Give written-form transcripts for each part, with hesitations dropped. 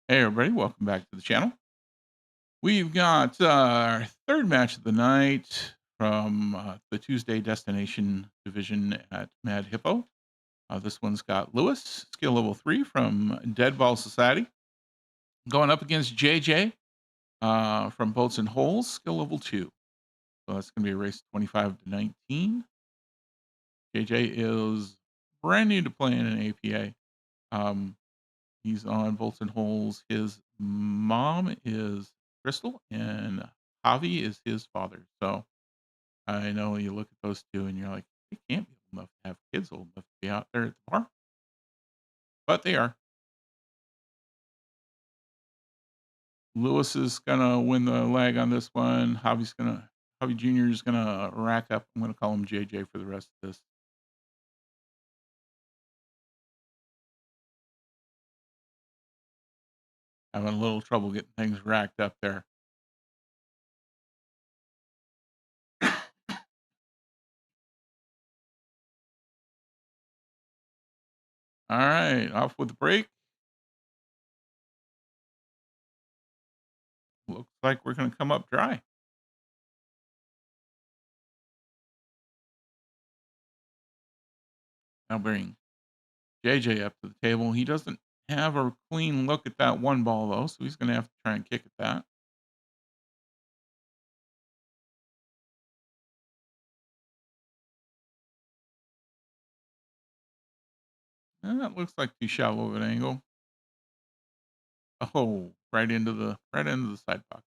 Hey everybody, welcome back to the channel. We've got our third match of the night from the Tuesday Destination Division at Mad Hippo. This one's got Lewis, skill level 3 from Deadball Society, going up against JJ from Boats and Holes, skill level 2. So that's going to be a race 25-19. JJ is brand new to playing an APA. Um, He's on Bolts and Holes. His mom is Crystal, and Javi is his father. So I know you look at those two, and you're like, they can't be old enough to have kids old enough to be out there at the bar, but they are. Lewis is gonna win the leg on this one. Javi Jr. is gonna rack up. I'm gonna call him JJ for the rest of this. Having a little trouble getting things racked up there. All right, off with the break. Looks like we're gonna come up dry. Now bring JJ up to the table. He doesn't have a clean look at that one ball, though, so he's going to have to try and kick at that. And that looks like too shallow of an angle. Oh, right into the side pocket.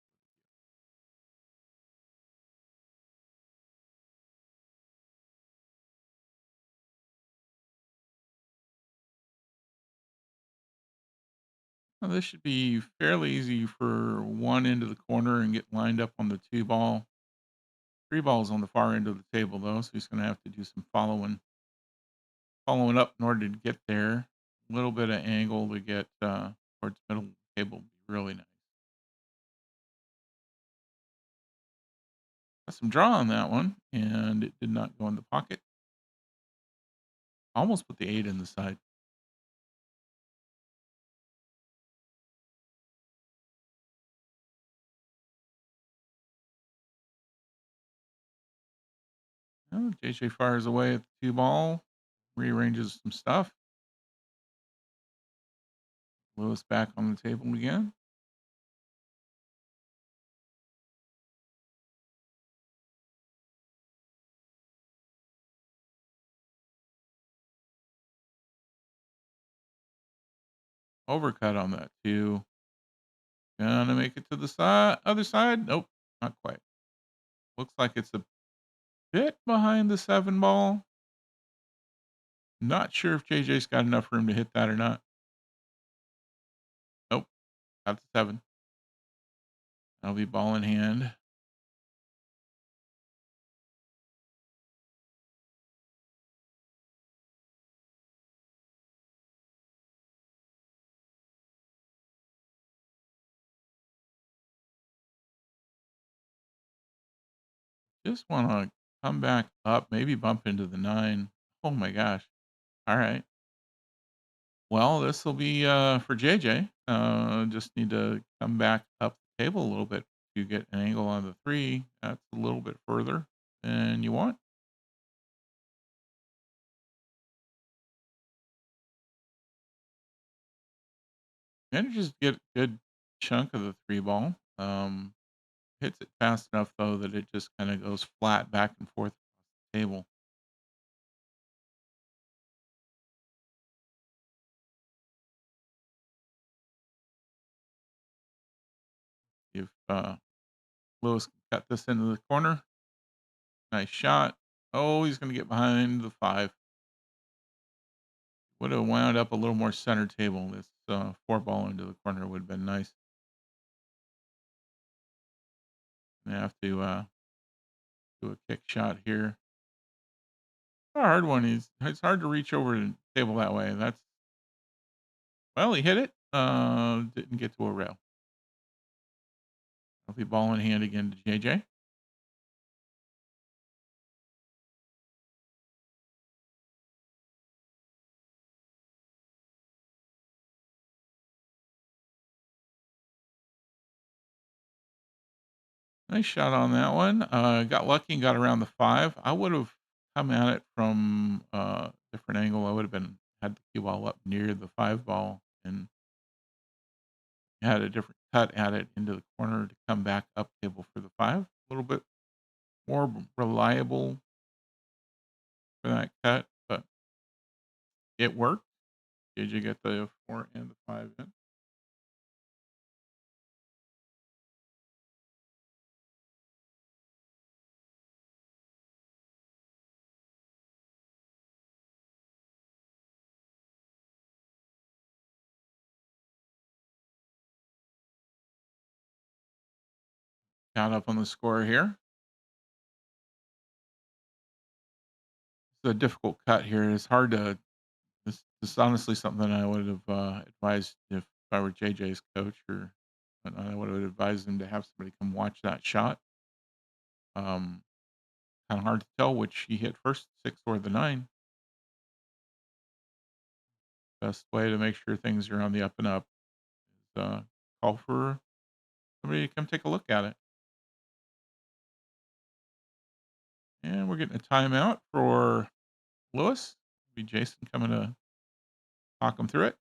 Now, this should be fairly easy for one end of the corner and get lined up on the two ball. Three balls on the far end of the table, though, so he's going to have to do some following up in order to get there. A little bit of angle to get towards the middle of the table would be really nice. Got some draw on that one, and it did not go in the pocket. Almost put the 8 in the side. Oh, JJ fires away at the two ball, rearranges some stuff. Lewis back on the table again. Overcut on that two. Gonna make it to the other side. Nope, not quite. Looks like it's a bit behind the 7 ball. Not sure if JJ's got enough room to hit that or not. Nope, got the 7. That'll be ball in hand. Just want to come back up, maybe bump into the 9. Oh my gosh. All right. Well, this will be for JJ. Just need to come back up the table a little bit to get an angle on the 3. That's a little bit further than you want. Manages to get a good chunk of the 3 ball. Hits it fast enough though that it just kind of goes flat back and forth across the table. If Lewis can cut this into the corner, nice shot. Oh, he's going to get behind the 5. Would have wound up a little more center table. This 4 ball into the corner would have been nice. Gonna have to do a kick shot here. A hard one. It's hard to reach over the table that way. Well, he hit it. Didn't get to a rail. I'll be ball in hand again to JJ. Nice shot on that one. Got lucky and got around the 5. I would have come at it from a different angle. I would have been had the cue ball up near the 5 ball and had a different cut at it into the corner to come back up table for the 5. A little bit more reliable for that cut, but it worked. Did you get the 4 and the 5 in? Count up on the score here. It's a difficult cut here. It's hard to this is honestly something I would have, advised if I were JJ's coach or whatnot. I would have advised him to have somebody come watch that shot. Kinda hard to tell which he hit first, 6 or the 9. Best way to make sure things are on the up and up is, call for somebody to come take a look at it. And we're getting a timeout for Lewis. Be Jason coming to talk him through it.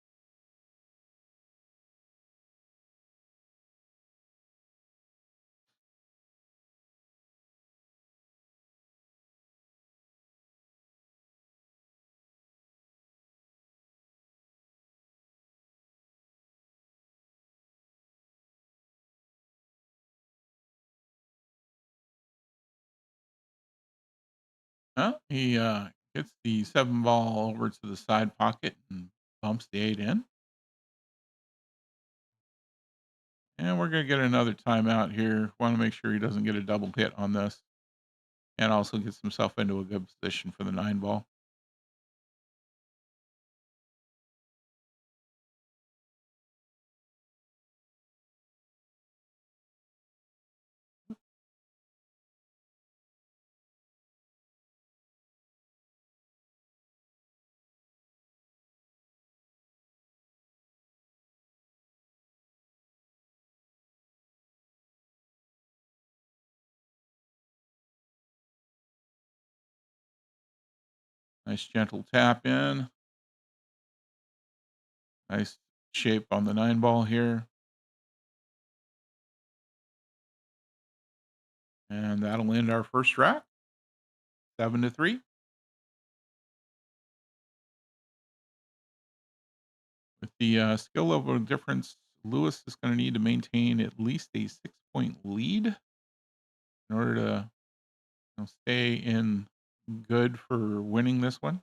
He, gets the 7 ball over to the side pocket and bumps the 8 in. And we're gonna get another timeout here. Wanna make sure he doesn't get a double hit on this and also gets himself into a good position for the 9 ball. Nice gentle tap in. Nice shape on the 9 ball here. And that'll end our first rack, 7-3. With the, skill level difference, Lewis is gonna need to maintain at least a 6-point lead in order to, stay in good for winning this one.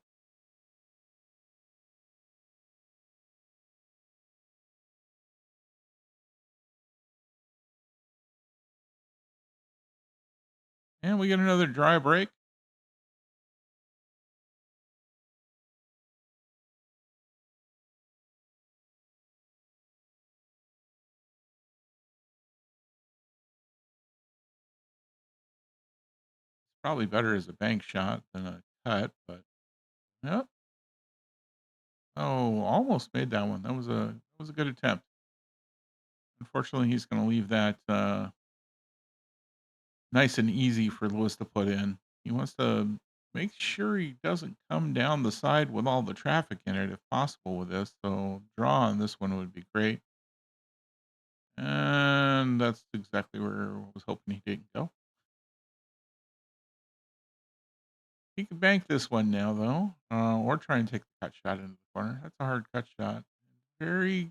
And we get another dry break. Probably better as a bank shot than a cut, but yep. Oh, almost made that one. That was a good attempt. Unfortunately, he's gonna leave that, nice and easy for Lewis to put in. He wants to make sure he doesn't come down the side with all the traffic in it if possible with this, so draw on this one would be great. And that's exactly where I was hoping he didn't go. He could bank this one now, though, or try and take the cut shot into the corner. That's a hard cut shot. Very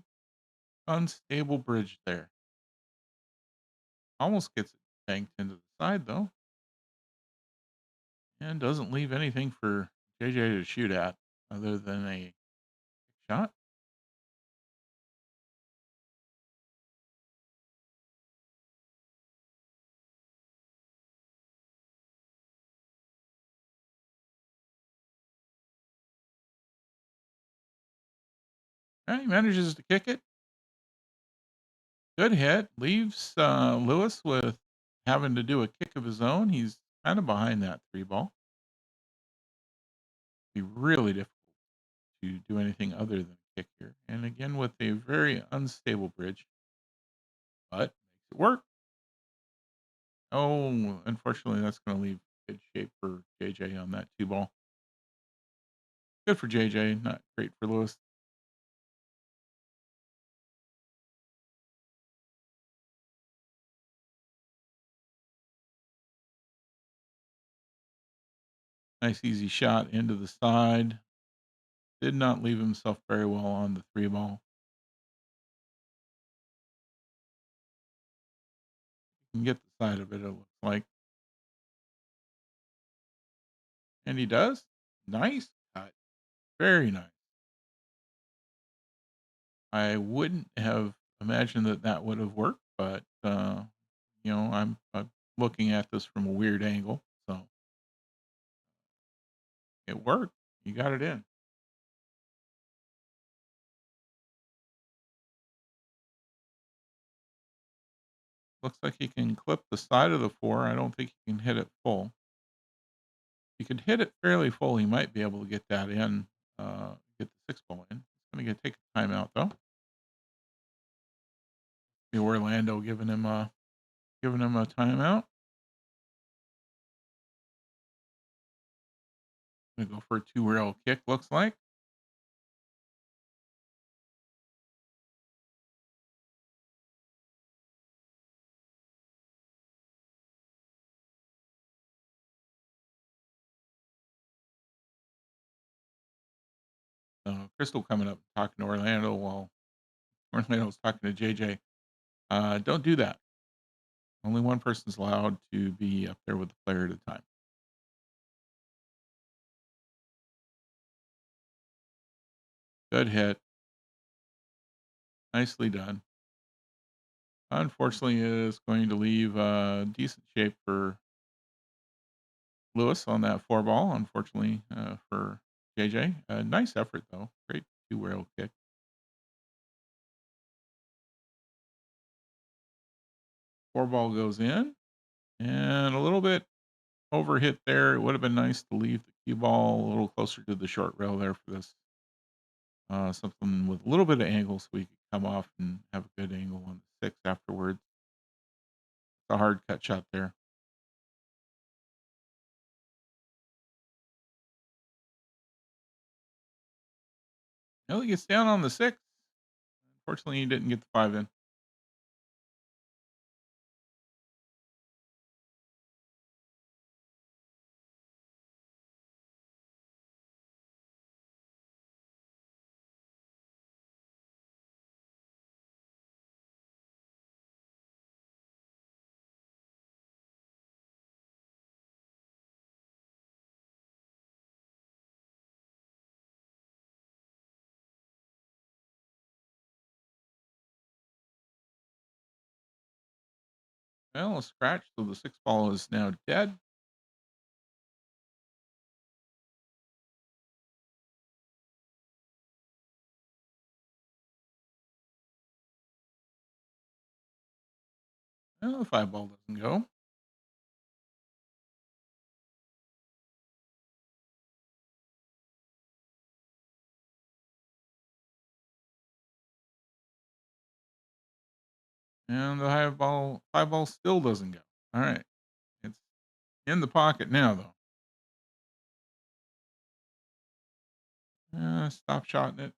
unstable bridge there. Almost gets it banked into the side, though, and doesn't leave anything for JJ to shoot at other than a shot. He manages to kick it. Good hit. Leaves Lewis with having to do a kick of his own. He's kind of behind that 3 ball. Be really difficult to do anything other than kick here. And again, with a very unstable bridge, but makes it work. Oh, unfortunately, that's going to leave good shape for JJ on that two ball. Good for JJ, not great for Lewis. Nice easy shot into the side. Did not leave himself very well on the three ball. You can get the side of it, it looks like. And he does. Nice cut. Very nice. I wouldn't have imagined that that would have worked, but I'm looking at this from a weird angle, so it worked. You got it in. Looks like he can clip the side of the four. I don't think he can hit it full. He could hit it fairly full. He might be able to get that in, get the six ball in. He's going to get take a timeout though. The Orlando giving him a timeout. Gonna go for a two rail kick. Looks like. Crystal coming up talking to Orlando while Orlando's talking to JJ. Don't do that. Only one person's allowed to be up there with the player at a time. Good hit. Nicely done. Unfortunately, it is going to leave decent shape for Lewis on that four ball. Unfortunately for JJ. Nice effort, though. Great two rail kick. Four ball goes in. And a little bit over hit there. It would have been nice to leave the cue ball a little closer to the short rail there for this. Something with a little bit of angle so we could come off and have a good angle on the six afterwards. It's a hard cut shot there. Well, he gets down on the six. Unfortunately, he didn't get the five in. Well, a scratch, so the six ball is now dead. Well, the five ball doesn't go. And the five ball still doesn't go. All right. It's in the pocket now, though. Stop shotting it.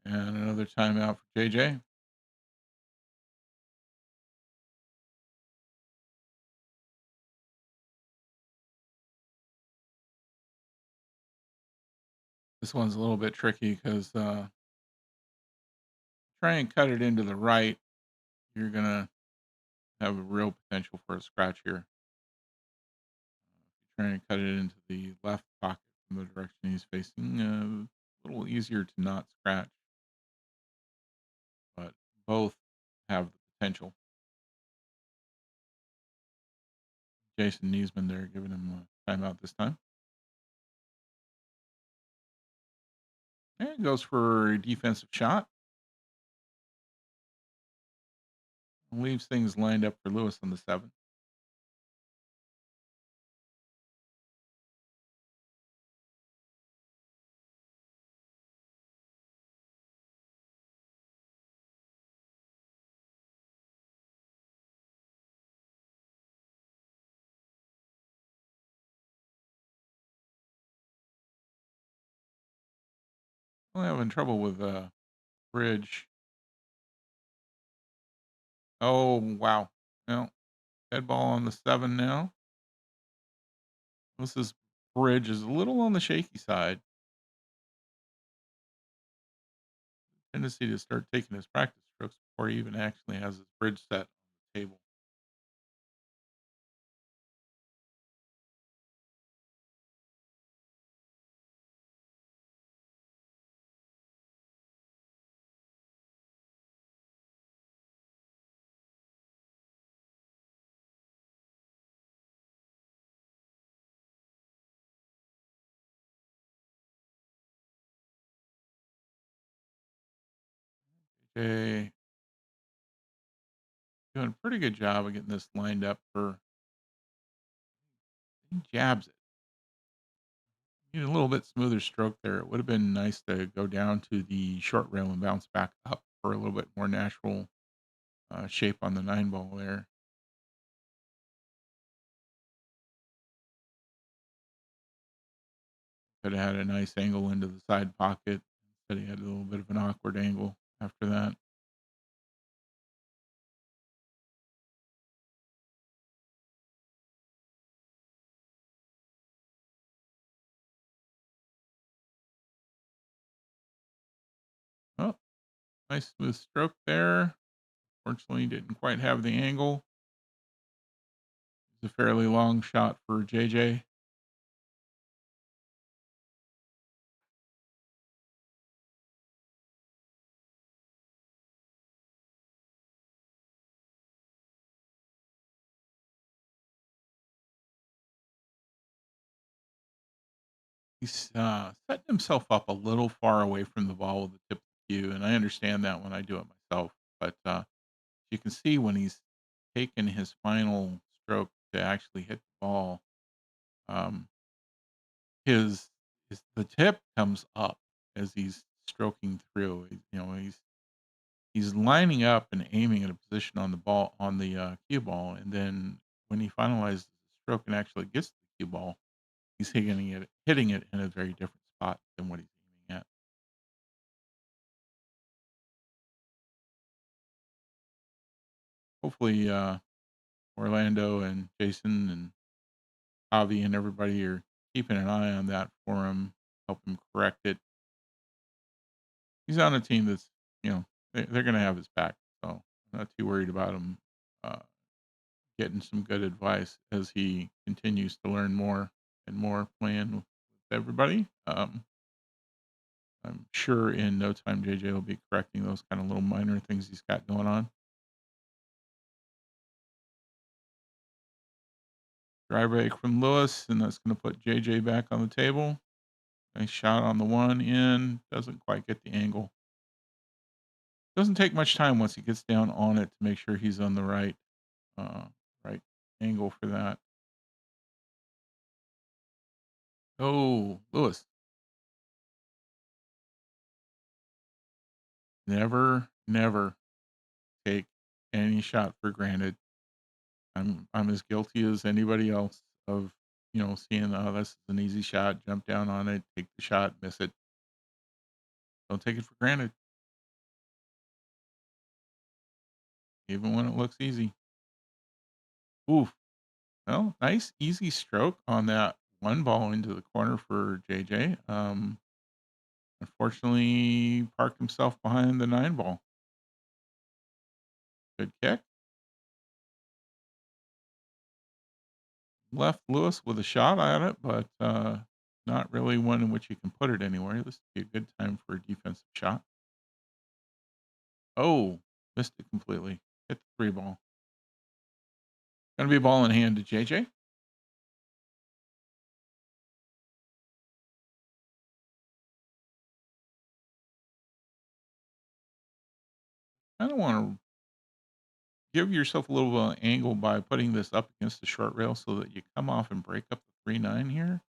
And another timeout for JJ. This one's a little bit tricky because try and cut it into the right. You're going to have a real potential for a scratch here. Try and cut it into the left pocket from the direction he's facing. A little easier to not scratch, but both have the potential. Jason Niesman there giving him a timeout this time. And it goes for a defensive shot. Leaves things lined up for Lewis on the 7. I'm having trouble with bridge. Oh, wow. Well, dead ball on the 7 now. Lewis's bridge is a little on the shaky side. Tendency to start taking his practice strokes before he even actually has his bridge set on the table. Okay, doing a pretty good job of getting this lined up for he jabs it. Need a little bit smoother stroke there. It would have been nice to go down to the short rail and bounce back up for a little bit more natural shape on the 9 ball there. Could have had a nice angle into the side pocket. But he had a little bit of an awkward angle after that. Oh, nice smooth stroke there. Fortunately, didn't quite have the angle. It's a fairly long shot for JJ. He's setting himself up a little far away from the ball with the tip of the cue, and I understand that when I do it myself. But you can see when he's taken his final stroke to actually hit the ball, um, his the tip comes up as he's stroking through. He's lining up and aiming at a position on the ball on the cue ball, and then when he finalizes the stroke and actually gets to the cue ball, he's hitting it in a very different spot than what he's aiming at. Hopefully, Orlando and Jason and Javi and everybody are keeping an eye on that for him, help him correct it. He's on a team that's, they're going to have his back, so I'm not too worried about him uh, getting some good advice as he continues to learn more and more playing with everybody. I'm sure in no time JJ will be correcting those kind of little minor things he's got going on. Dry break from Lewis, and that's going to put JJ back on the table. Nice shot on the one in. Doesn't quite get the angle. Doesn't take much time once he gets down on it to make sure he's on the uh, right angle for that. Oh, Lewis, never take any shot for granted. I'm as guilty as anybody else of seeing, oh, this is an easy shot, jump down on it, take the shot, miss it. Don't take it for granted, even when it looks easy. Oof. Well, nice easy stroke on that one ball into the corner for JJ. Unfortunately, parked himself behind the 9 ball. Good kick. Left Lewis with a shot at it, but not really one in which you can put it anywhere. This would be a good time for a defensive shot. Oh, missed it completely. Hit the 3 ball. Gonna be a ball in hand to JJ. I don't want to give yourself a little angle by putting this up against the short rail so that you come off and break up the 3-9 here.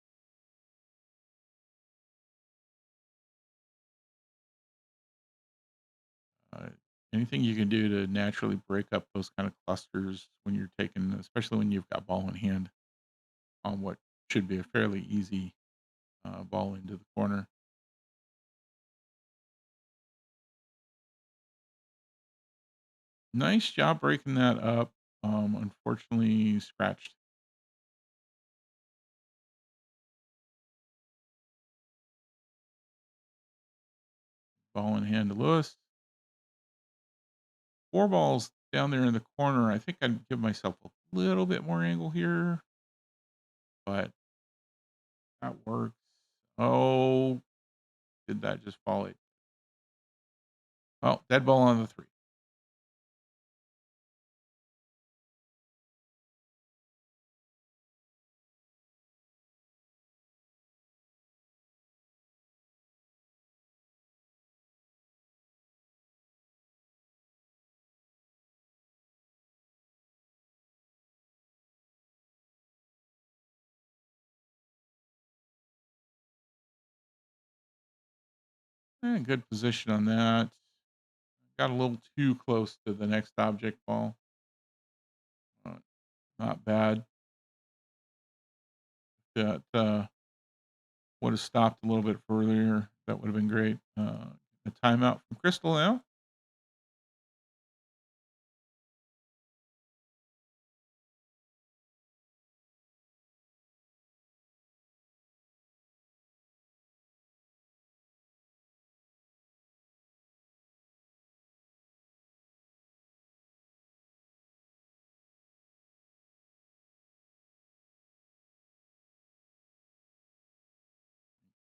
Uh, Anything you can do to naturally break up those kind of clusters when you're taking, especially when you've got ball in hand on what should be a fairly easy ball into the corner. Nice job breaking that up. Unfortunately, scratched ball in hand to Lewis. Four balls down there in the corner. I think I'd give myself a little bit more angle here, but that works. Oh, did that just fall? It. Oh, dead ball on the three. Good position on that. Got a little too close to the next object ball. Uh, Not bad. That would have stopped a little bit further. That would have been great. A timeout from Crystal now.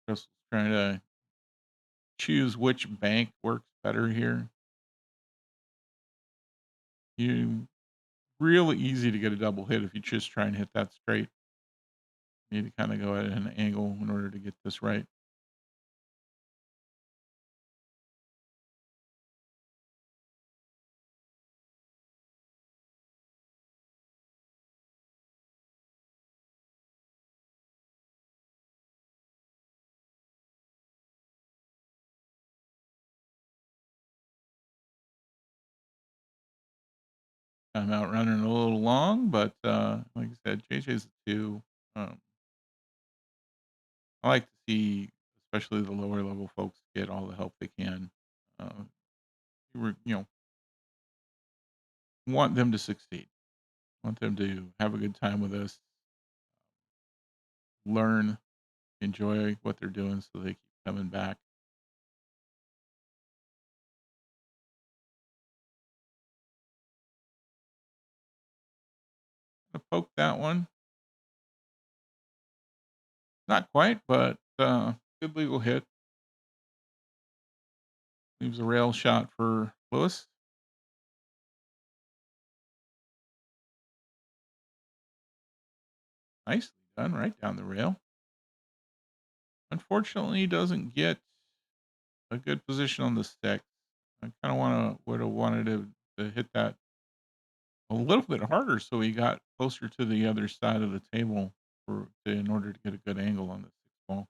Crystal's trying to choose which bank works better here. You really easy to get a double hit if you just try and hit that straight. You need to kind of go at an angle in order to get this right. Timeout running a little long, but like I said, JJ's a two. Um, I like to see, especially the lower level folks, get all the help they can. Uh, want them to succeed. Want them to have a good time with us, learn, enjoy what they're doing, so they keep coming back. I poked that one, not quite, but good legal hit. Leaves a rail shot for Lewis. Nicely done, right down the rail. Unfortunately, he doesn't get a good position on the stick. I kind of would have wanted to hit that a little bit harder so he got closer to the other side of the table in order to get a good angle on the sixth ball.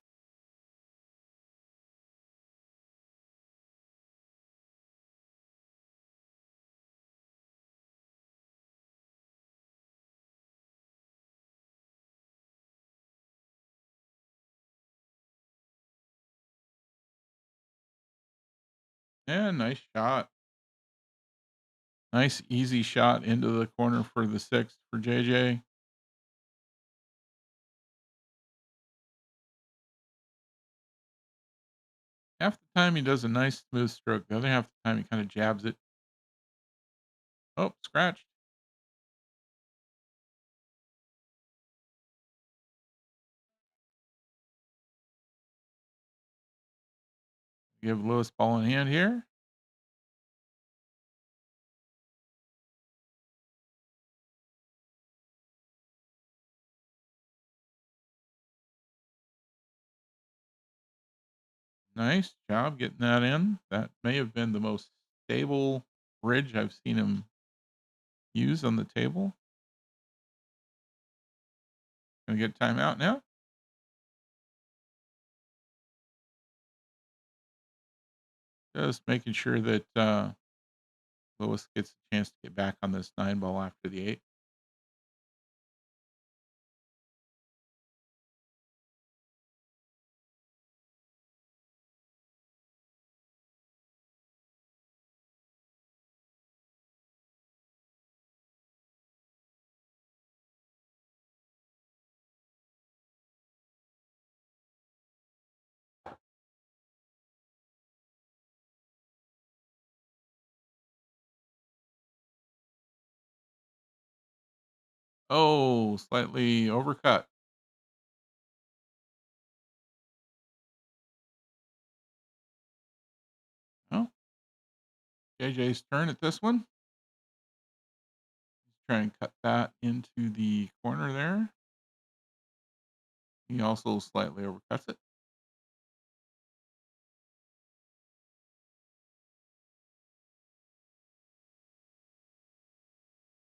Yeah, nice shot. Nice easy shot into the corner for the sixth for JJ. Half the time he does a nice smooth stroke. The other half the time he kind of jabs it. Oh, scratched. Give Lewis ball in hand here. Nice job getting that in. That may have been the most stable bridge I've seen him use on the table. Gonna get timeout now. Just making sure that Lewis gets a chance to get back on this 9 ball after the 8. Oh, slightly overcut. Oh, JJ's turn at this one. Try and cut that into the corner there. He also slightly overcuts it.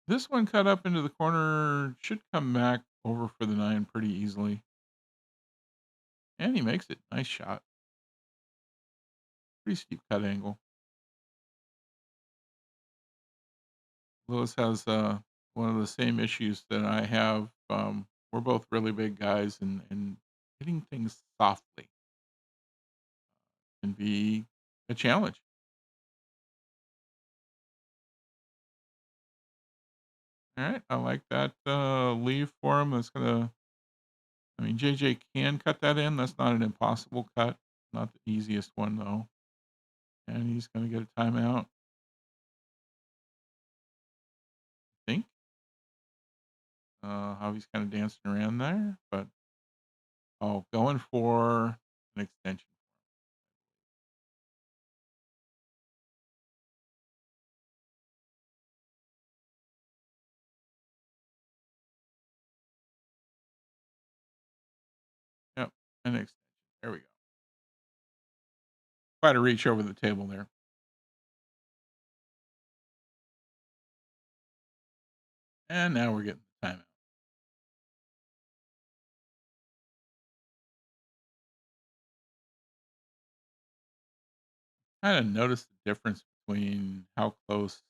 This one cut up into the corner should come back over for the 9 pretty easily. And he makes it. Nice shot. Pretty steep cut angle. Lewis has one of the same issues that I have. We're both really big guys, and hitting things softly can be a challenge. All right, I like that leave for him. That's gonna. I mean, JJ can cut that in. That's not an impossible cut. Not the easiest one though. And he's gonna get a timeout. I think. How he's kind of dancing around there, but going for an extension. Yep, an extension. There we go. Quite a reach over the table there. And now we're getting the timeout. Kind of noticed the difference between how close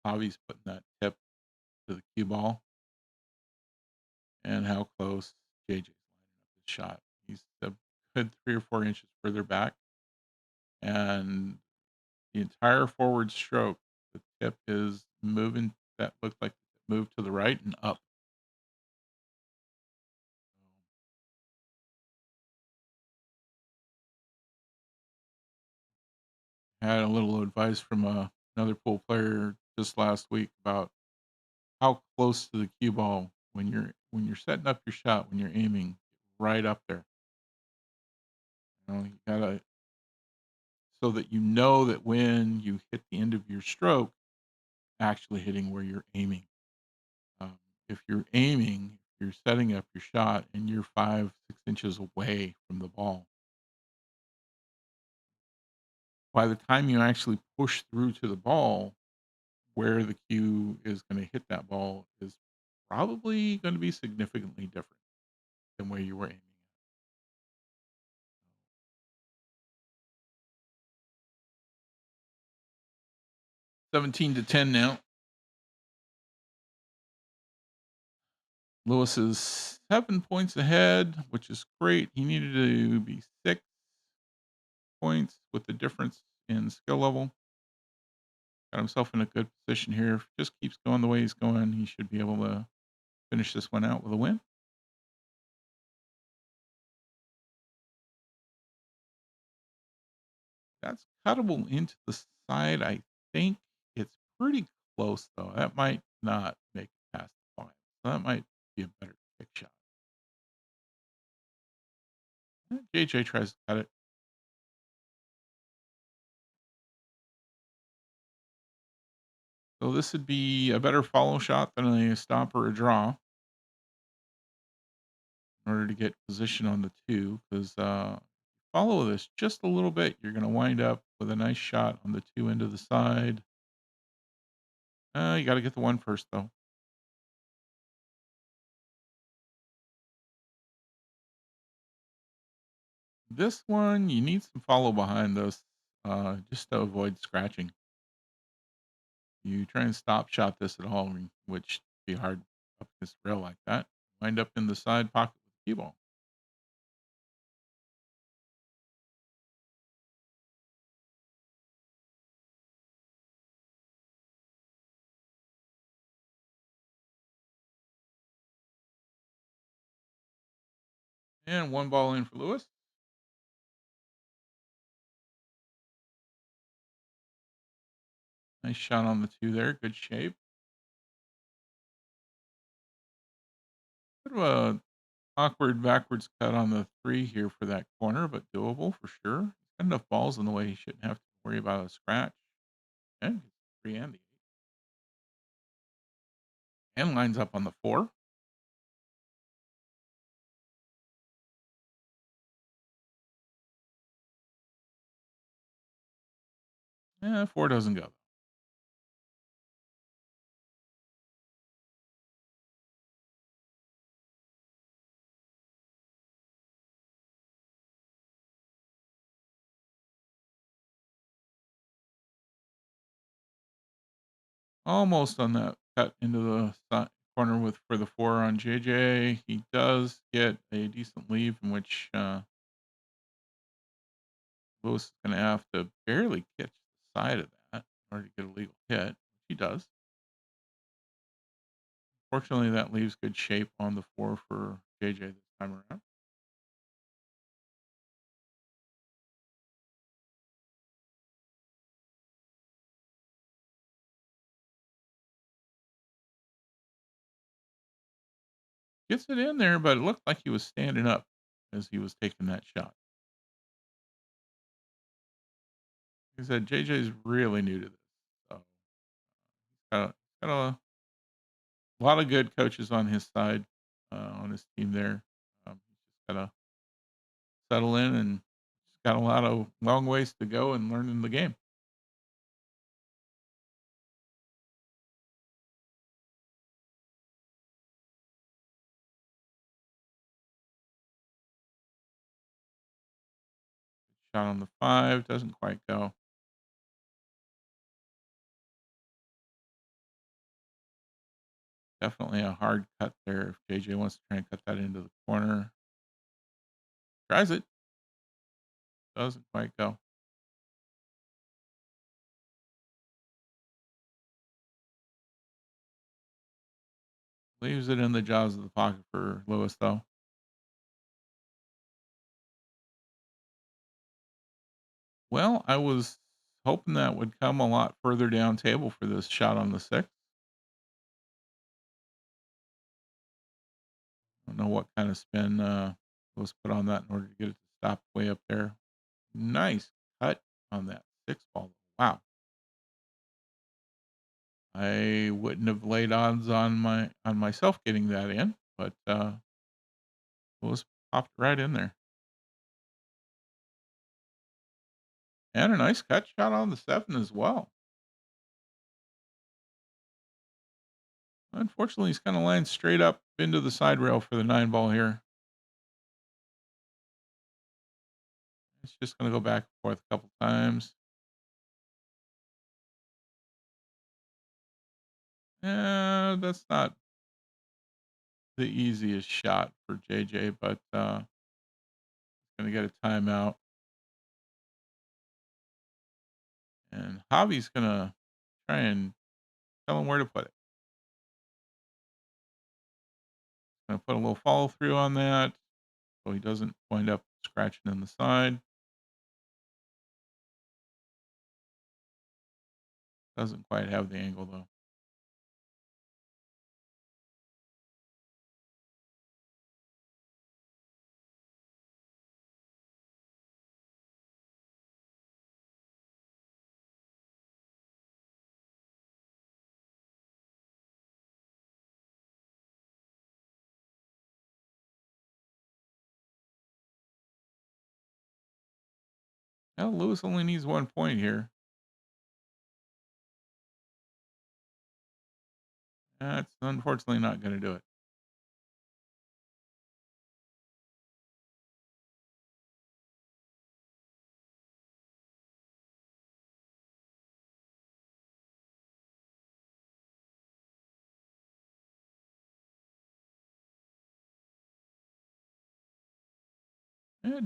Javi's putting that tip to the cue ball and how close JJ's lining up his shot. He's a good 3 or 4 inches further back, and the entire forward stroke, the tip is moving. That looked like it moved to the right and up. Had a little advice from another pool player just last week about how close to the cue ball when you're setting up your shot, when you're aiming right up there. You gotta so that you know that when you hit the end of your stroke, actually hitting where you're aiming. Um, if you're aiming, you're setting up your shot, and you're 5, 6 inches away from the ball. By the time you actually push through to the ball, where the cue is going to hit that ball is probably going to be significantly different than where you were aiming. 17-10 now. Lewis is 7 points ahead, which is great. He needed to be 6 points with the difference in skill level. Got himself in a good position here. If he just keeps going the way he's going, he should be able to finish this one out with a win. That's cuttable into the side. I think it's pretty close, though. That might not make it past the final. So that might be a better kick shot. JJ tries to cut it. So this would be a better follow shot than a stop or a draw in order to get position on the 2. Because follow this just a little bit, you're going to wind up with a nice shot on the 2 end of the side. You got to get the one first, though. This one, you need some follow behind this, just to avoid scratching. You try and stop shot this at all, which be hard up this rail like that. Wind up in the side pocket with the cue ball. And one ball in for Lewis. Nice shot on the two there. Good shape. Bit of a awkward backwards cut on the three here for that corner, but doable for sure. He's got enough balls in the way he shouldn't have to worry about a scratch. And gets the three and the eight. And lines up on the four. Yeah, four doesn't go. Almost on that cut into the corner with for the four on JJ. He does get a decent leave in which Lewis is going to have to barely catch the side of that in order to get a legal hit. He does. Fortunately, that leaves good shape on the four for JJ this time around. Gets it in there, but it looked like he was standing up as he was taking that shot. He said JJ's really new to this. So got a lot of good coaches on his side, on his team there. He's just got to settle in and he's got a lot of long ways to go in learning the game. Shot on the five, doesn't quite go. Definitely a hard cut there if JJ wants to try and cut that into the corner. Tries it, doesn't quite go. Leaves it in the jaws of the pocket for Lewis, though. Well, I was hoping that would come a lot further down table for this shot on the six. I don't know what kind of spin was put on that in order to get it to stop way up there. Nice cut on that six ball. Wow. I wouldn't have laid odds on myself getting that in, but it was popped right in there. And a nice cut shot on the seven as well. Unfortunately, he's kind of lined straight up into the side rail for the nine ball here. It's just going to go back and forth a couple times. That's not the easiest shot for JJ, but going to get a timeout. And Javi's going to try and tell him where to put it. Going to put a little follow through on that so he doesn't wind up scratching in the side. Doesn't quite have the angle though. Well, Lewis only needs 1 point here. That's unfortunately not going to do it.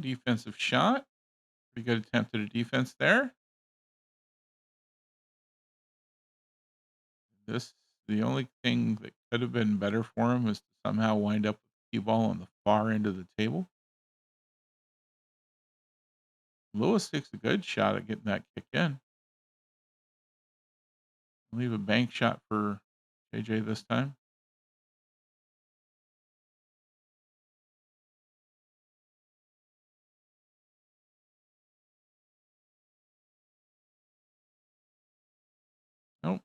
Defensive shot. Pretty good attempt at a defense there. This the only thing that could have been better for him is to somehow wind up with the cue ball on the far end of the table. Lewis takes a good shot at getting that kick in. Leave a bank shot for JJ this time. Nope,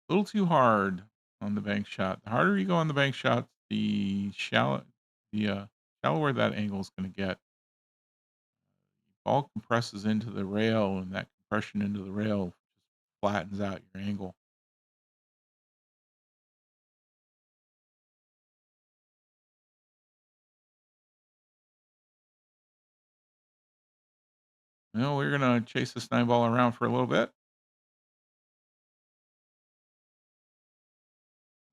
a little too hard on the bank shot. The harder you go on the bank shots, the shallower that angle is going to get. Ball compresses into the rail, and that compression into the rail just flattens out your angle. Well, we're gonna chase this 9 ball around for a little bit.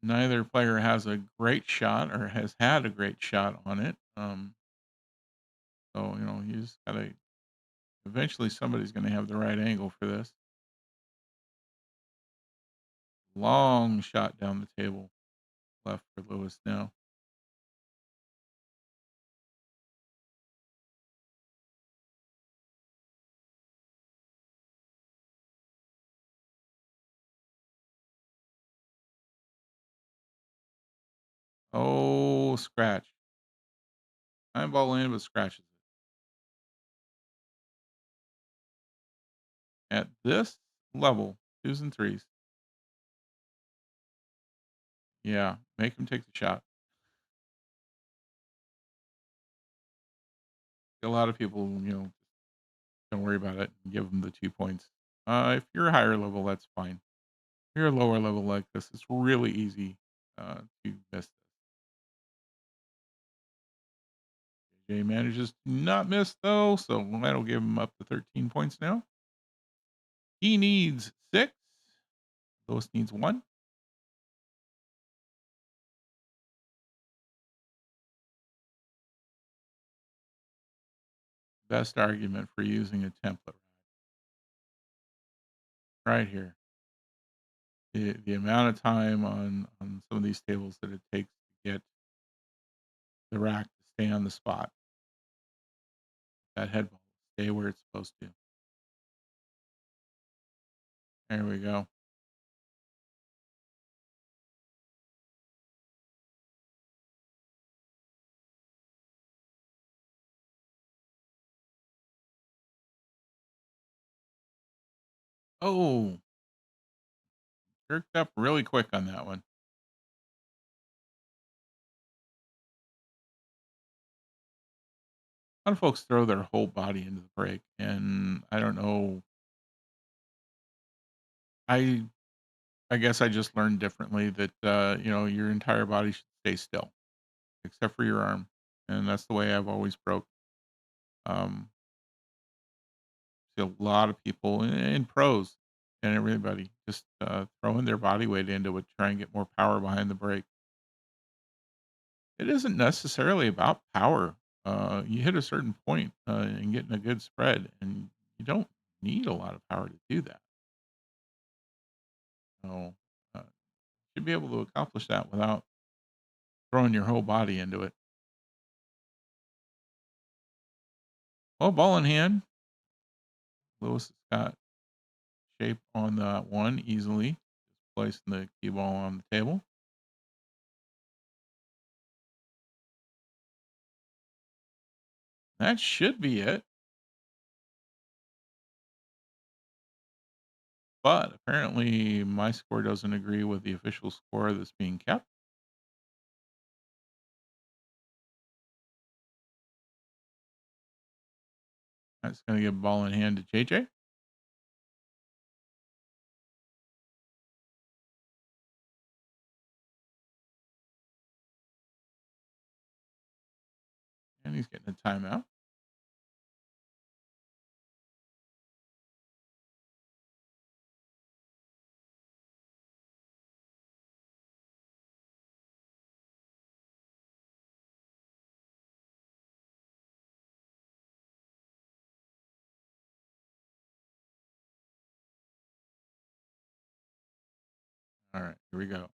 Neither player has a great shot or has had a great shot on it. So you just gotta eventually somebody's gonna have the right angle for this. Long shot down the table left for Lewis now. Oh, scratch. 9 ball in, but scratches it. At this level, twos and threes. Yeah, make him take the shot. A lot of people, don't worry about it and give them the 2 points. If you're a higher level, that's fine. If you're a lower level like this, it's really easy to miss. Jay manages to not miss though, so that'll give him up to 13 points now. He needs 6. Lewis needs 1. Best argument for using a template right here. The amount of time on some of these tables that it takes to get the rack to stay on the spot. That head ball stay where it's supposed to. There we go. Oh, jerked up really quick on that one. A lot of folks throw their whole body into the break, and I don't know. I I guess I just learned differently that your entire body should stay still, except for your arm, and that's the way I've always broke. Um, See a lot of people and pros and everybody just throwing their body weight into it, try and get more power behind the break. It isn't necessarily about power. You hit a certain point and getting a good spread, and you don't need a lot of power to do that. So, should be able to accomplish that without throwing your whole body into it. Well, ball in hand, Lewis has got shape on that one easily, just placing the cue ball on the table. That should be it, but apparently my score doesn't agree with the official score that's being kept. That's going to give ball in hand to JJ. And he's getting a timeout. All right, here we go.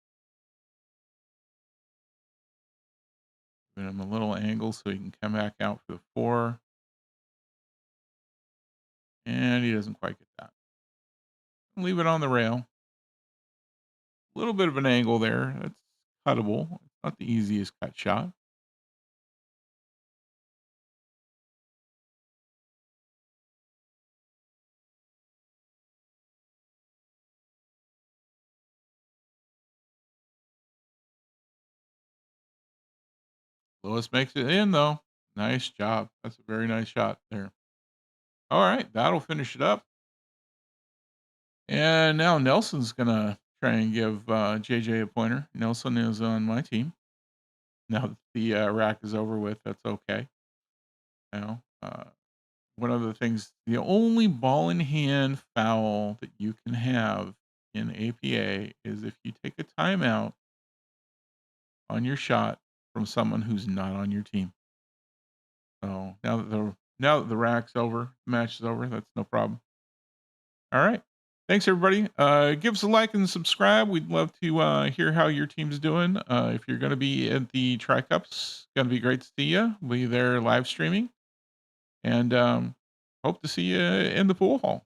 Giving him a little angle so he can come back out for the 4. And he doesn't quite get that. Leave it on the rail. A little bit of an angle there. That's cuttable. It's not the easiest cut shot. Lewis makes it in though. Nice job. That's a very nice shot there. All right, that'll finish it up. And now Nelson's gonna try and give JJ a pointer. Nelson is on my team. Now that the rack is over with, that's okay. Now, one of the things, the only ball in hand foul that you can have in APA is if you take a timeout on your shot from someone who's not on your team. So now that the rack's over, the match is over, that's no problem. All right. Thanks everybody. Give us a like and subscribe. We'd love to hear how your team's doing. If you're going to be at the Tri Cups, going to be great to see you. We'll be there live streaming, and hope to see you in the pool hall.